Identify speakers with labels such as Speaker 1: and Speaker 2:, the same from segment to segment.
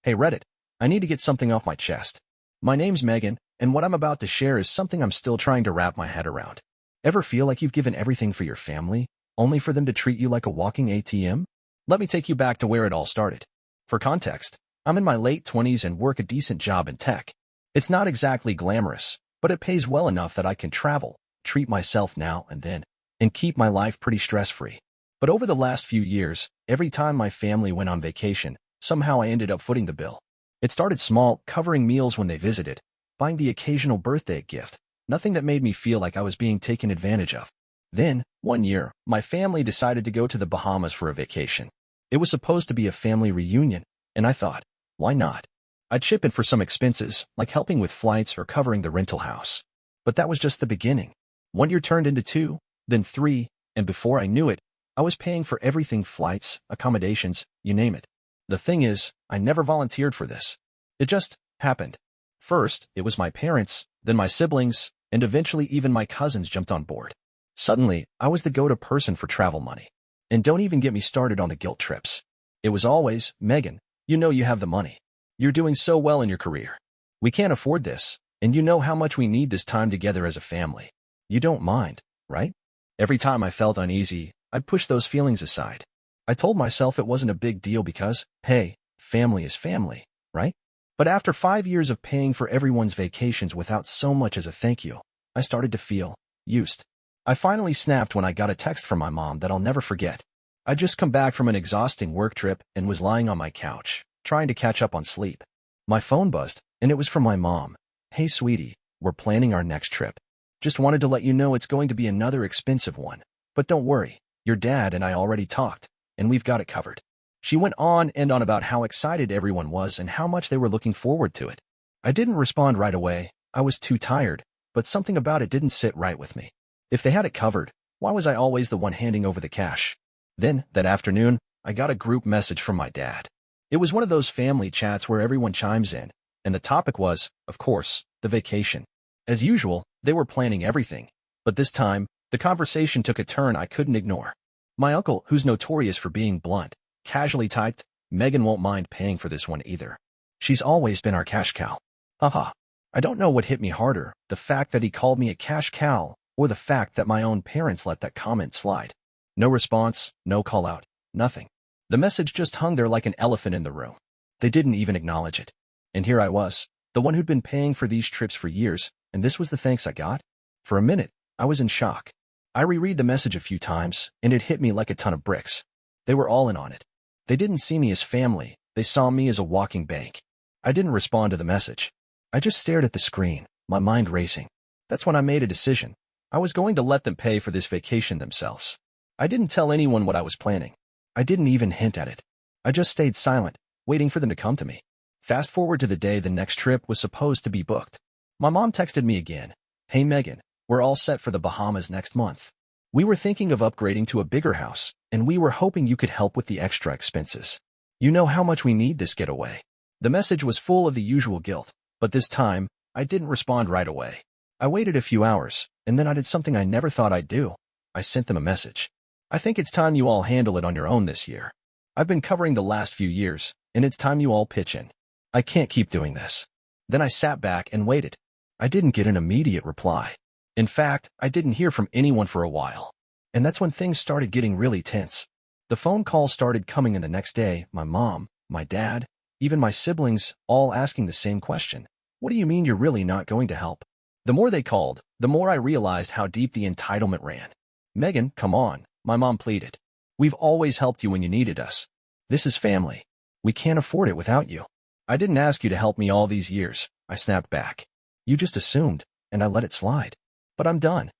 Speaker 1: Hey Reddit, I need to get something off my chest. My name's Megan, and what I'm about to share is something I'm still trying to wrap my head around. Ever feel like you've given everything for your family, only for them to treat you like a walking ATM? Let me take you back to where it all started. For context, I'm in my late 20s and work a decent job in tech. It's not exactly glamorous, but it pays well enough that I can travel, treat myself now and then, and keep my life pretty stress-free. But over the last few years, every time my family went on vacation, somehow I ended up footing the bill. It started small, covering meals when they visited, buying the occasional birthday gift, nothing that made me feel like I was being taken advantage of. Then, one year, my family decided to go to the Bahamas for a vacation. It was supposed to be a family reunion, and I thought, why not? I'd chip in for some expenses, like helping with flights or covering the rental house. But that was just the beginning. 1 year turned into 2, then 3, and before I knew it, I was paying for everything: flights, accommodations, you name it. The thing is, I never volunteered for this. It just happened. First, it was my parents, then my siblings, and eventually even my cousins jumped on board. Suddenly, I was the go-to person for travel money. And don't even get me started on the guilt trips. It was always, Megan, you know you have the money. You're doing so well in your career. We can't afford this, and you know how much we need this time together as a family. You don't mind, right? Every time I felt uneasy, I'd push those feelings aside. I told myself it wasn't a big deal because, hey, family is family, right? But after 5 years of paying for everyone's vacations without so much as a thank you, I started to feel used. I finally snapped when I got a text from my mom that I'll never forget. I'd just come back from an exhausting work trip and was lying on my couch, trying to catch up on sleep. My phone buzzed, and it was from my mom. Hey sweetie, we're planning our next trip. Just wanted to let you know it's going to be another expensive one. But don't worry, your dad and I already talked, and we've got it covered. She went on and on about how excited everyone was and how much they were looking forward to it. I didn't respond right away. I was too tired, but something about it didn't sit right with me. If they had it covered, why was I always the one handing over the cash? Then, that afternoon, I got a group message from my dad. It was one of those family chats where everyone chimes in, and the topic was, of course, the vacation. As usual, they were planning everything, but this time, the conversation took a turn I couldn't ignore. My uncle, who's notorious for being blunt, casually typed, Megan won't mind paying for this one either. She's always been our cash cow. Haha. I don't know what hit me harder, the fact that he called me a cash cow, or the fact that my own parents let that comment slide. No response, no call out, nothing. The message just hung there like an elephant in the room. They didn't even acknowledge it. And here I was, the one who'd been paying for these trips for years, and this was the thanks I got? For a minute, I was in shock. I reread the message a few times, and it hit me like a ton of bricks. They were all in on it. They didn't see me as family, they saw me as a walking bank. I didn't respond to the message. I just stared at the screen, my mind racing. That's when I made a decision. I was going to let them pay for this vacation themselves. I didn't tell anyone what I was planning. I didn't even hint at it. I just stayed silent, waiting for them to come to me. Fast forward to the day the next trip was supposed to be booked. My mom texted me again. Hey Megan, we're all set for the Bahamas next month. We were thinking of upgrading to a bigger house, and we were hoping you could help with the extra expenses. You know how much we need this getaway. The message was full of the usual guilt, but this time, I didn't respond right away. I waited a few hours, and then I did something I never thought I'd do. I sent them a message. I think it's time you all handle it on your own this year. I've been covering the last few years, and it's time you all pitch in. I can't keep doing this. Then I sat back and waited. I didn't get an immediate reply. In fact, I didn't hear from anyone for a while. And that's when things started getting really tense. The phone calls started coming in the next day, my mom, my dad, even my siblings, all asking the same question. What do you mean you're really not going to help? The more they called, the more I realized how deep the entitlement ran. Megan, come on, my mom pleaded. We've always helped you when you needed us. This is family. We can't afford it without you. I didn't ask you to help me all these years, I snapped back. You just assumed, and I let it slide. But I'm done.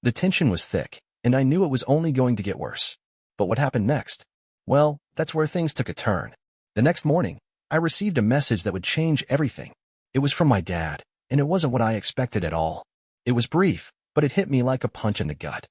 Speaker 1: The tension was thick, and I knew it was only going to get worse. But what happened next? Well, that's where things took a turn. The next morning, I received a message that would change everything. It was from my dad, and it wasn't what I expected at all. It was brief, but it hit me like a punch in the gut.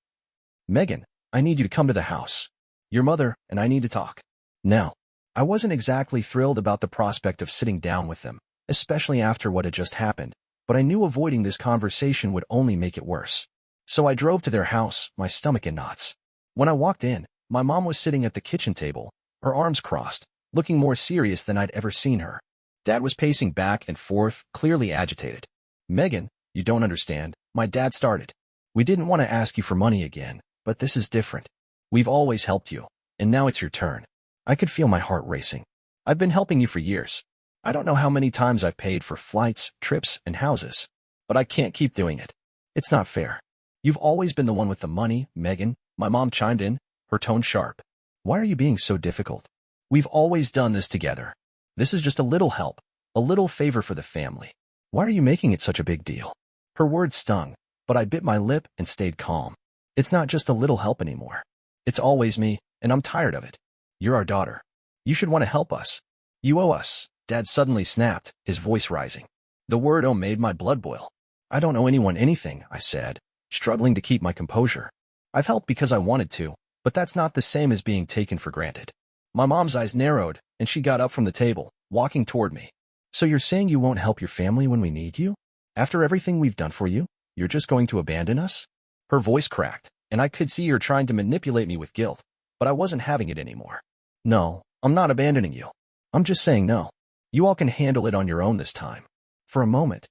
Speaker 1: Megan, I need you to come to the house. Your mother and I need to talk. Now, I wasn't exactly thrilled about the prospect of sitting down with them, especially after what had just happened, but I knew avoiding this conversation would only make it worse. So I drove to their house, my stomach in knots. When I walked in, my mom was sitting at the kitchen table, her arms crossed, looking more serious than I'd ever seen her. Dad was pacing back and forth, clearly agitated. Megan, you don't understand, my dad started. We didn't want to ask you for money again, but this is different. We've always helped you, and now it's your turn. I could feel my heart racing. I've been helping you for years. I don't know how many times I've paid for flights, trips, and houses, but I can't keep doing it. It's not fair. You've always been the one with the money, Megan, my mom chimed in, her tone sharp. Why are you being so difficult? We've always done this together. This is just a little help, a little favor for the family. Why are you making it such a big deal? Her words stung, but I bit my lip and stayed calm. It's not just a little help anymore. It's always me, and I'm tired of it. You're our daughter. You should want to help us. You owe us. Dad suddenly snapped, his voice rising. The word "oh" made my blood boil. I don't owe anyone anything, I said, struggling to keep my composure. I've helped because I wanted to, but that's not the same as being taken for granted. My mom's eyes narrowed, and she got up from the table, walking toward me. So you're saying you won't help your family when we need you? After everything we've done for you, you're just going to abandon us? Her voice cracked, and I could see her trying to manipulate me with guilt, but I wasn't having it anymore. No, I'm not abandoning you. I'm just saying no. You all can handle it on your own this time. For a moment,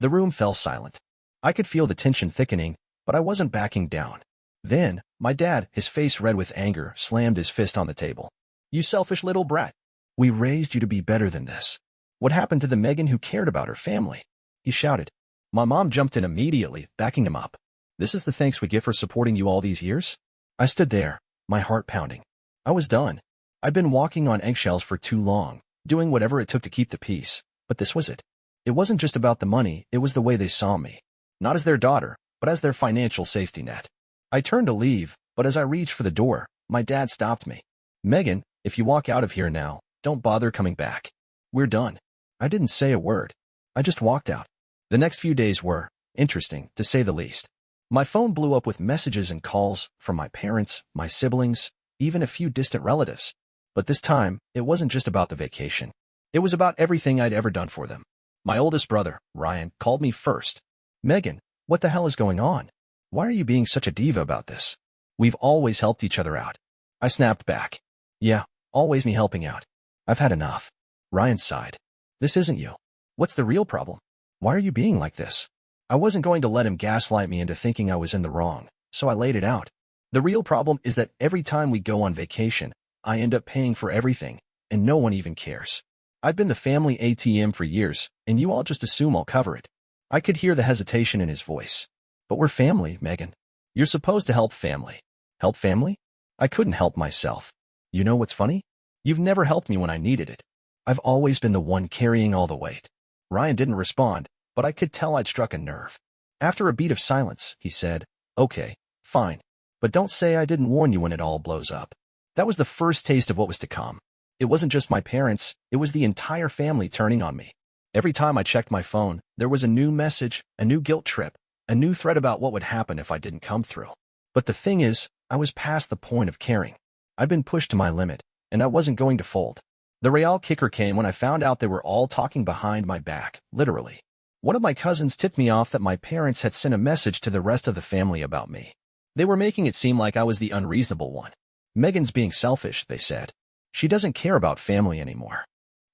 Speaker 1: the room fell silent. I could feel the tension thickening, but I wasn't backing down. Then, my dad, his face red with anger, slammed his fist on the table. You selfish little brat. We raised you to be better than this. What happened to the Megan who cared about her family? He shouted. My mom jumped in immediately, backing him up. This is the thanks we get for supporting you all these years? I stood there, my heart pounding. I was done. I'd been walking on eggshells for too long, doing whatever it took to keep the peace, but this was it. It wasn't just about the money, it was the way they saw me. Not as their daughter, but as their financial safety net. I turned to leave, but as I reached for the door, my dad stopped me. Megan, if you walk out of here now, don't bother coming back. We're done. I didn't say a word. I just walked out. The next few days were interesting, to say the least. My phone blew up with messages and calls from my parents, my siblings, even a few distant relatives. But this time, it wasn't just about the vacation. It was about everything I'd ever done for them. My oldest brother, Ryan, called me first. Megan, what the hell is going on? Why are you being such a diva about this? We've always helped each other out. I snapped back. Yeah, always me helping out. I've had enough. Ryan sighed. This isn't you. What's the real problem? Why are you being like this? I wasn't going to let him gaslight me into thinking I was in the wrong, so I laid it out. The real problem is that every time we go on vacation, I end up paying for everything, and no one even cares. I've been the family ATM for years, and you all just assume I'll cover it. I could hear the hesitation in his voice. But we're family, Megan. You're supposed to help family. Help family? I couldn't help myself. You know what's funny? You've never helped me when I needed it. I've always been the one carrying all the weight. Ryan didn't respond, but I could tell I'd struck a nerve. After a beat of silence, he said, Okay, fine. But don't say I didn't warn you when it all blows up. That was the first taste of what was to come. It wasn't just my parents, it was the entire family turning on me. Every time I checked my phone, there was a new message, a new guilt trip, a new threat about what would happen if I didn't come through. But the thing is, I was past the point of caring. I'd been pushed to my limit, and I wasn't going to fold. The real kicker came when I found out they were all talking behind my back, literally. One of my cousins tipped me off that my parents had sent a message to the rest of the family about me. They were making it seem like I was the unreasonable one. Megan's being selfish, they said. She doesn't care about family anymore.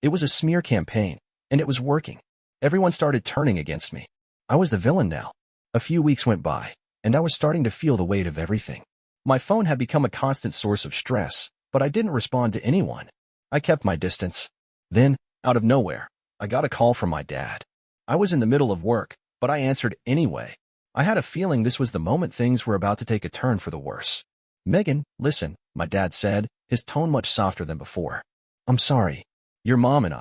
Speaker 1: It was a smear campaign, and it was working. Everyone started turning against me. I was the villain now. A few weeks went by, and I was starting to feel the weight of everything. My phone had become a constant source of stress, but I didn't respond to anyone. I kept my distance. Then, out of nowhere, I got a call from my dad. I was in the middle of work, but I answered anyway. I had a feeling this was the moment things were about to take a turn for the worse. Megan, listen, my dad said, his tone much softer than before. I'm sorry. Your mom and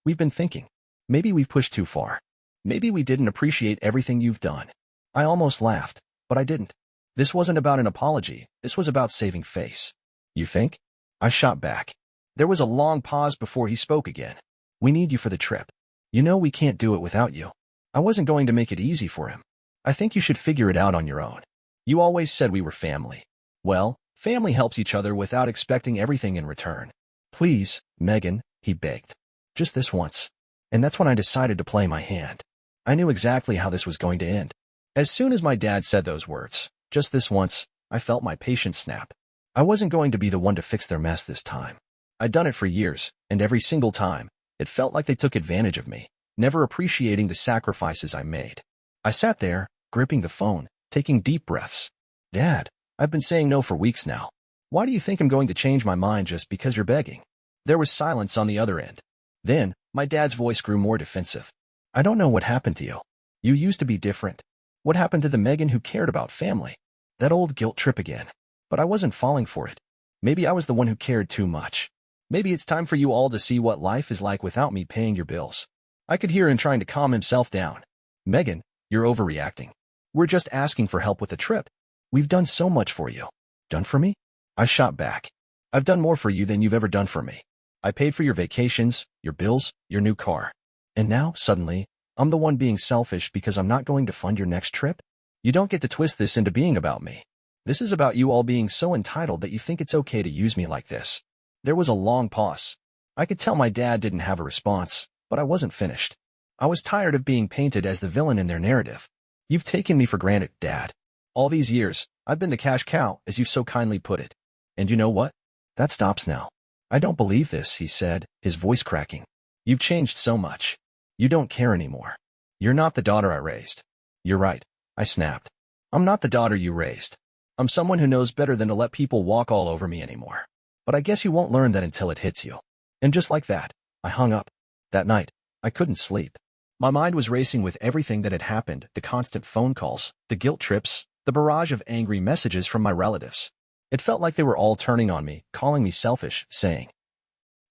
Speaker 1: we've been thinking. Maybe we've pushed too far. Maybe we didn't appreciate everything you've done. I almost laughed, but I didn't. This wasn't about an apology. This was about saving face. You think? I shot back. There was a long pause before he spoke again. We need you for the trip. You know we can't do it without you. I wasn't going to make it easy for him. I think you should figure it out on your own. You always said we were family. Well, family helps each other without expecting everything in return. Please, Megan, he begged. Just this once. And that's when I decided to play my hand. I knew exactly how this was going to end. As soon as my dad said those words, just this once, I felt my patience snap. I wasn't going to be the one to fix their mess this time. I'd done it for years, and every single time, It felt like they took advantage of me, never appreciating the sacrifices I made. I sat there, gripping the phone, taking deep breaths. Dad, I've been saying no for weeks now. Why do you think I'm going to change my mind just because you're begging? There was silence on the other end. Then, my dad's voice grew more defensive. I don't know what happened to you. You used to be different. What happened to the Megan who cared about family? That old guilt trip again. But I wasn't falling for it. Maybe I was the one who cared too much. Maybe it's time for you all to see what life is like without me paying your bills. I could hear him trying to calm himself down. Megan, you're overreacting. We're just asking for help with the trip. We've done so much for you. Done for me? I shot back. I've done more for you than you've ever done for me. I paid for your vacations, your bills, your new car. And now, suddenly, I'm the one being selfish because I'm not going to fund your next trip? You don't get to twist this into being about me. This is about you all being so entitled that you think it's okay to use me like this. There was a long pause. I could tell my dad didn't have a response, but I wasn't finished. I was tired of being painted as the villain in their narrative. You've taken me for granted, Dad. All these years, I've been the cash cow, as you've so kindly put it. And you know what? That stops now. I don't believe this, he said, his voice cracking. You've changed so much. You don't care anymore. You're not the daughter I raised. You're right, I snapped. I'm not the daughter you raised. I'm someone who knows better than to let people walk all over me anymore. But I guess you won't learn that until it hits you. And just like that, I hung up. That night, I couldn't sleep. My mind was racing with everything that had happened, the constant phone calls, the guilt trips, the barrage of angry messages from my relatives. It felt like they were all turning on me, calling me selfish, saying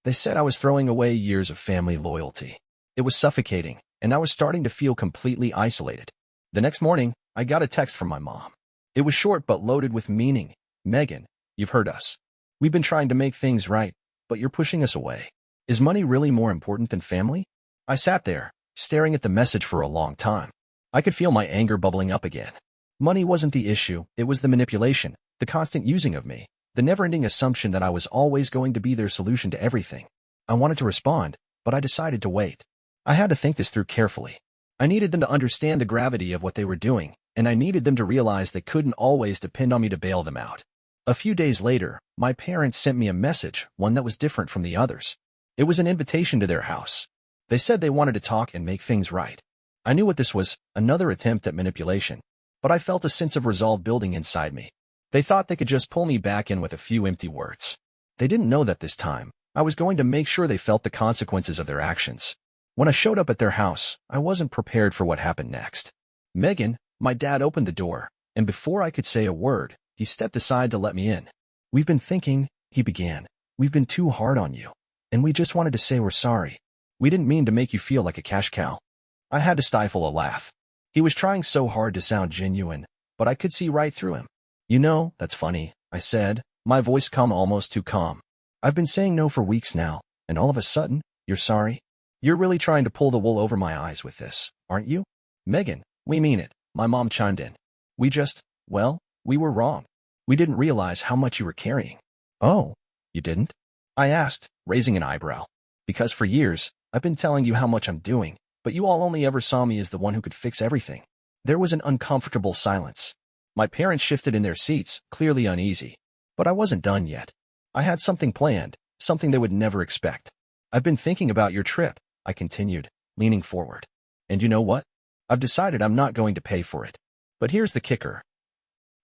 Speaker 1: they said I was throwing away years of family loyalty. It was suffocating, and I was starting to feel completely isolated. The next morning, I got a text from my mom. It was short but loaded with meaning. Megan, you've heard us. We've been trying to make things right, but you're pushing us away. Is money really more important than family? I sat there, staring at the message for a long time. I could feel my anger bubbling up again. Money wasn't the issue, it was the manipulation, the constant using of me, the never-ending assumption that I was always going to be their solution to everything. I wanted to respond, but I decided to wait. I had to think this through carefully. I needed them to understand the gravity of what they were doing, and I needed them to realize they couldn't always depend on me to bail them out. A few days later, my parents sent me a message, one that was different from the others. It was an invitation to their house. They said they wanted to talk and make things right. I knew what this was, another attempt at manipulation, but I felt a sense of resolve building inside me. They thought they could just pull me back in with a few empty words. They didn't know that this time, I was going to make sure they felt the consequences of their actions. When I showed up at their house, I wasn't prepared for what happened next. Megan, my dad opened the door, and before I could say a word, he stepped aside to let me in. We've been thinking, he began. We've been too hard on you, and we just wanted to say we're sorry. We didn't mean to make you feel like a cash cow. I had to stifle a laugh. He was trying so hard to sound genuine, but I could see right through him. You know, that's funny, I said, my voice calm, almost too calm. I've been saying no for weeks now, and all of a sudden, you're sorry? You're really trying to pull the wool over my eyes with this, aren't you? Megan, we mean it, my mom chimed in. We were wrong. We didn't realize how much you were carrying. Oh, you didn't? I asked, raising an eyebrow. Because for years, I've been telling you how much I'm doing, but you all only ever saw me as the one who could fix everything. There was an uncomfortable silence. My parents shifted in their seats, clearly uneasy. But I wasn't done yet. I had something planned, something they would never expect. I've been thinking about your trip, I continued, leaning forward. And you know what? I've decided I'm not going to pay for it. But here's the kicker.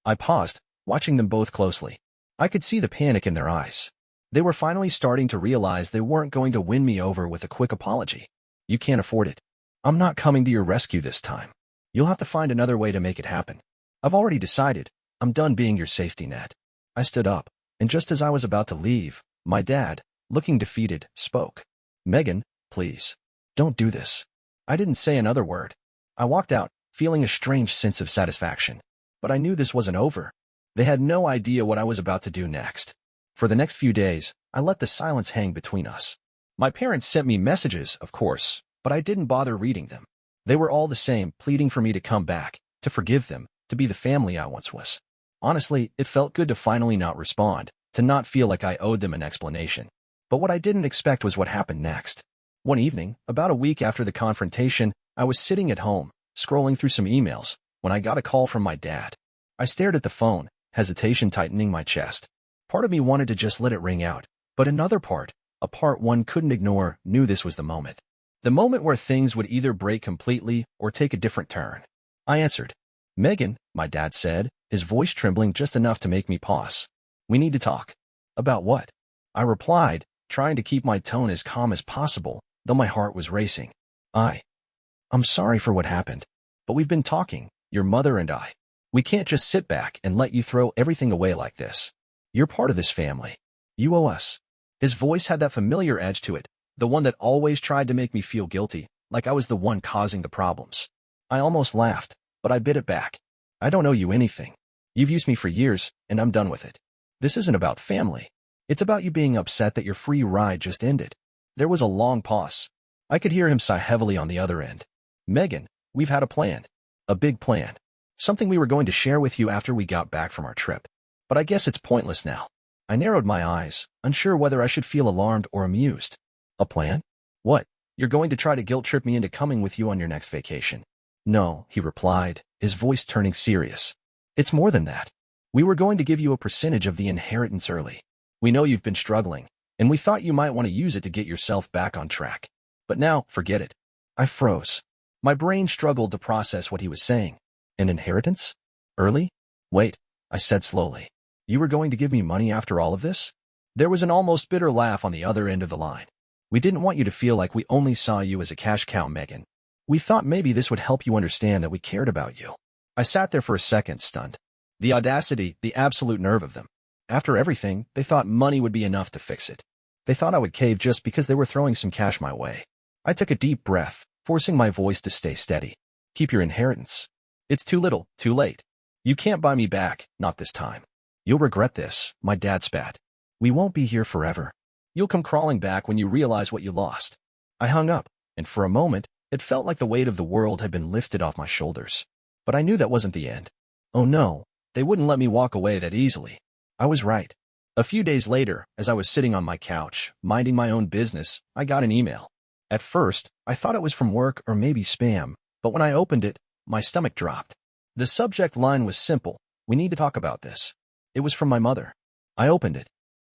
Speaker 1: I paused, watching them both closely. I could see the panic in their eyes. They were finally starting to realize they weren't going to win me over with a quick apology. You can't afford it. I'm not coming to your rescue this time. You'll have to find another way to make it happen. I've already decided. I'm done being your safety net. I stood up, and just as I was about to leave, my dad, looking defeated, spoke. Megan, please. Don't do this. I didn't say another word. I walked out, feeling a strange sense of satisfaction. But I knew this wasn't over. They had no idea what I was about to do next. For the next few days, I let the silence hang between us. My parents sent me messages, of course, but I didn't bother reading them. They were all the same, pleading for me to come back, to forgive them, to be the family I once was. Honestly, it felt good to finally not respond, to not feel like I owed them an explanation. But what I didn't expect was what happened next. One evening, about a week after the confrontation, I was sitting at home, scrolling through some emails, when I got a call from my dad. I stared at the phone, hesitation tightening my chest. Part of me wanted to just let it ring out, but another part, a part one couldn't ignore, knew this was the moment. The moment where things would either break completely or take a different turn. I answered. Megan, my dad said, his voice trembling just enough to make me pause. We need to talk. About what? I replied, trying to keep my tone as calm as possible, though my heart was racing. I'm sorry for what happened, but we've been talking, your mother and I. We can't just sit back and let you throw everything away like this. You're part of this family. You owe us. His voice had that familiar edge to it, the one that always tried to make me feel guilty, like I was the one causing the problems. I almost laughed, but I bit it back. I don't owe you anything. You've used me for years, and I'm done with it. This isn't about family. It's about you being upset that your free ride just ended. There was a long pause. I could hear him sigh heavily on the other end. Megan, we've had a plan. A big plan. Something we were going to share with you after we got back from our trip. But I guess it's pointless now. I narrowed my eyes, unsure whether I should feel alarmed or amused. A plan? What? You're going to try to guilt-trip me into coming with you on your next vacation? No, he replied, his voice turning serious. It's more than that. We were going to give you a percentage of the inheritance early. We know you've been struggling, and we thought you might want to use it to get yourself back on track. But now, forget it. I froze. My brain struggled to process what he was saying. An inheritance? Early? Wait, I said slowly. You were going to give me money after all of this? There was an almost bitter laugh on the other end of the line. We didn't want you to feel like we only saw you as a cash cow, Megan. We thought maybe this would help you understand that we cared about you. I sat there for a second, stunned. The audacity, the absolute nerve of them. After everything, they thought money would be enough to fix it. They thought I would cave just because they were throwing some cash my way. I took a deep breath, forcing my voice to stay steady. Keep your inheritance. It's too little, too late. You can't buy me back, not this time. You'll regret this, my dad spat. We won't be here forever. You'll come crawling back when you realize what you lost. I hung up, and for a moment, it felt like the weight of the world had been lifted off my shoulders. But I knew that wasn't the end. Oh no, they wouldn't let me walk away that easily. I was right. A few days later, as I was sitting on my couch, minding my own business, I got an email. At first, I thought it was from work or maybe spam, but when I opened it, my stomach dropped. The subject line was simple. We need to talk about this. It was from my mother. I opened it.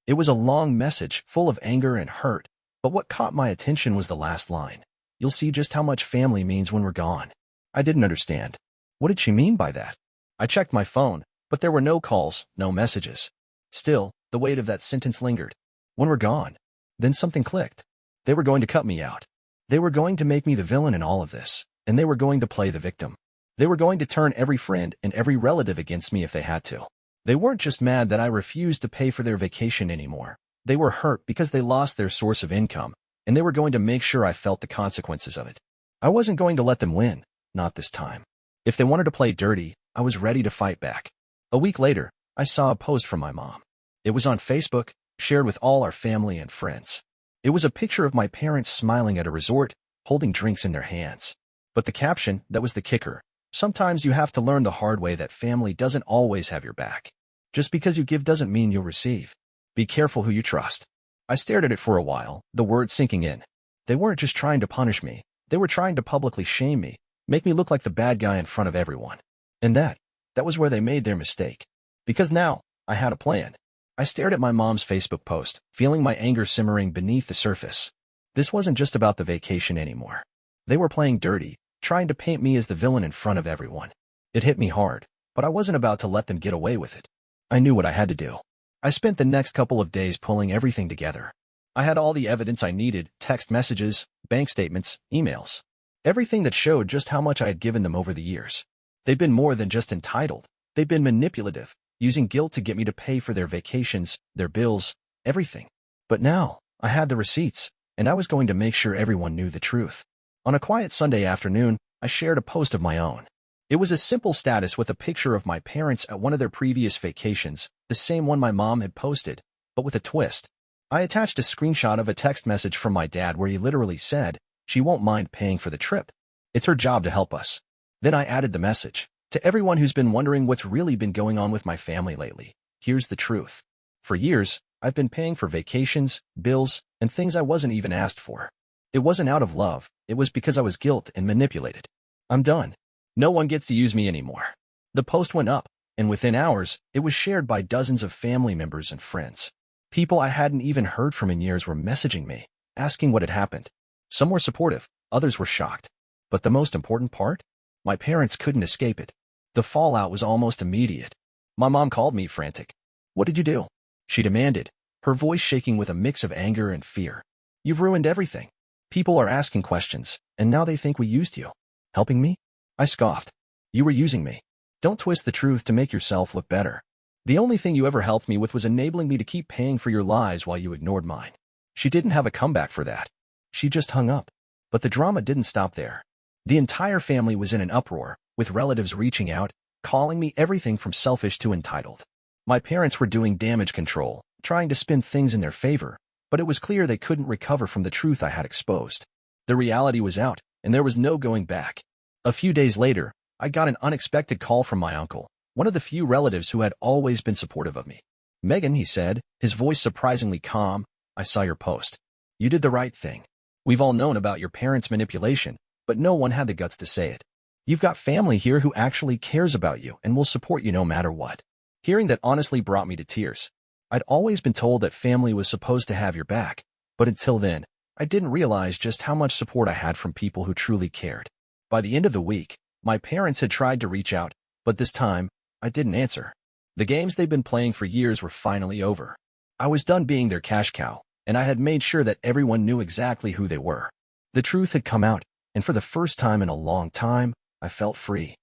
Speaker 1: It was a long message full of anger and hurt, but what caught my attention was the last line. You'll see just how much family means when we're gone. I didn't understand. What did she mean by that? I checked my phone, but there were no calls, no messages. Still, the weight of that sentence lingered. When we're gone. Then something clicked. They were going to cut me out. They were going to make me the villain in all of this, and they were going to play the victim. They were going to turn every friend and every relative against me if they had to. They weren't just mad that I refused to pay for their vacation anymore. They were hurt because they lost their source of income, and they were going to make sure I felt the consequences of it. I wasn't going to let them win, not this time. If they wanted to play dirty, I was ready to fight back. A week later, I saw a post from my mom. It was on Facebook, shared with all our family and friends. It was a picture of my parents smiling at a resort, holding drinks in their hands. But the caption, that was the kicker. Sometimes you have to learn the hard way that family doesn't always have your back. Just because you give doesn't mean you'll receive. Be careful who you trust. I stared at it for a while, the words sinking in. They weren't just trying to punish me. They were trying to publicly shame me, make me look like the bad guy in front of everyone. And that was where they made their mistake. Because now, I had a plan. I stared at my mom's Facebook post, feeling my anger simmering beneath the surface. This wasn't just about the vacation anymore. They were playing dirty, trying to paint me as the villain in front of everyone. It hit me hard, but I wasn't about to let them get away with it. I knew what I had to do. I spent the next couple of days pulling everything together. I had all the evidence I needed, text messages, bank statements, emails. Everything that showed just how much I had given them over the years. They'd been more than just entitled. They'd been manipulative, using guilt to get me to pay for their vacations, their bills, everything. But now, I had the receipts, and I was going to make sure everyone knew the truth. On a quiet Sunday afternoon, I shared a post of my own. It was a simple status with a picture of my parents at one of their previous vacations, the same one my mom had posted, but with a twist. I attached a screenshot of a text message from my dad where he literally said, "She won't mind paying for the trip. It's her job to help us." Then I added the message. To everyone who's been wondering what's really been going on with my family lately, here's the truth. For years, I've been paying for vacations, bills, and things I wasn't even asked for. It wasn't out of love, it was because I was guilt and manipulated. I'm done. No one gets to use me anymore. The post went up, and within hours, it was shared by dozens of family members and friends. People I hadn't even heard from in years were messaging me, asking what had happened. Some were supportive, others were shocked. But the most important part? My parents couldn't escape it. The fallout was almost immediate. My mom called me frantic. "What did you do?" she demanded, her voice shaking with a mix of anger and fear. "You've ruined everything. People are asking questions, and now they think we used you." "Helping me?" I scoffed. "You were using me. Don't twist the truth to make yourself look better. The only thing you ever helped me with was enabling me to keep paying for your lies while you ignored mine." She didn't have a comeback for that. She just hung up. But the drama didn't stop there. The entire family was in an uproar, with relatives reaching out, calling me everything from selfish to entitled. My parents were doing damage control, trying to spin things in their favor, but it was clear they couldn't recover from the truth I had exposed. The reality was out, and there was no going back. A few days later, I got an unexpected call from my uncle, one of the few relatives who had always been supportive of me. "Megan," he said, his voice surprisingly calm, "I saw your post. You did the right thing. We've all known about your parents' manipulation, but no one had the guts to say it. You've got family here who actually cares about you and will support you no matter what." Hearing that honestly brought me to tears. I'd always been told that family was supposed to have your back, but until then, I didn't realize just how much support I had from people who truly cared. By the end of the week, my parents had tried to reach out, but this time, I didn't answer. The games they'd been playing for years were finally over. I was done being their cash cow, and I had made sure that everyone knew exactly who they were. The truth had come out, and for the first time in a long time, I felt free.